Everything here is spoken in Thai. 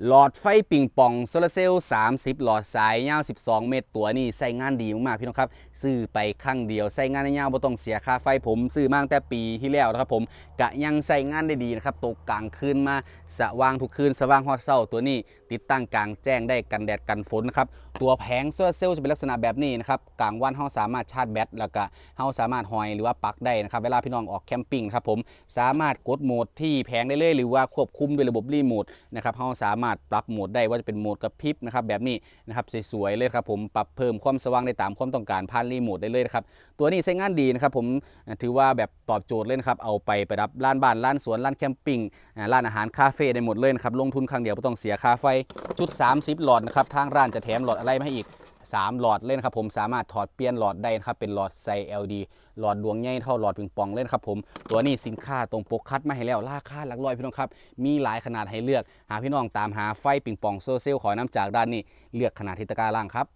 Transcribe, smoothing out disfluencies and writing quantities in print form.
หลอดไฟปิงปองโซลาร์เซลล์30หลอดสายยาว12เมตรตัวนี้ใช้งานดีมากๆพี่น้องครับซื้อไปครั้งเดียวใช้งานได้ยาวบ่ต้องเสียค่าไฟผมซื้อมาตั้งแต่ปีที่แล้วนะครับผมกะยังใช้งานได้ดีนะครับตกกลางคืนมาสว่างทุกคืนสว่างฮอดเช้าตัวนี้ติดตั้งกลางแจ้งได้กันแดดกันฝนนะครับตัวแผงโซลาร์เซลล์จะเป็นลักษณะแบบนี้นะครับกลางวันเฮาสามารถชาร์จแบตแล้วก็เฮาสามารถห้อยหรือว่าปลั๊กได้นะครับเวลาพี่น้องออกแคมปิ้งครับผมสามารถกดโหมดที่แผงได้เลยหรือว่าควบคุมด้วยระบบรีโมทนะครับเฮาสามารถปรับโหมดได้ว่าจะเป็นโหมดกระพริบนะครับแบบนี้นะครับสวยๆเลยครับผมปรับเพิ่มความสว่างได้ตามความต้องการผ่านรีโมทได้เลยนะครับตัวนี้ใช้งานดีนะครับผมถือว่าแบบตอบโจทย์เลยนะครับเอาไปประดับร้านบ้านร้านสวนร้านแคมปิ้งร้านอาหารคาเฟ่ได้หมดเลยนะครับลงทุนครั้งเดียวไม่ต้องเสียค่าไฟชุด30หลอดนะครับทางร้านจะแถมหลอดอะไรมาให้อีก3หลอดเล่นครับผมสามารถถอดเปลี่ยนหลอดได้นะครับเป็นหลอดไซ LED หลอดดวงใหญ่เท่าหลอดปิงปองเล่นครับผมตัวนี้สินค้าตรงปกคัดมาให้แล้วราคาหลักร้อยพี่น้องครับมีหลายขนาดให้เลือกหาพี่น้องตามหาไฟปิงปองโซเซลขอน้ำจากด้านนี้เลือกขนาดที่ตะกร้าล่างครับ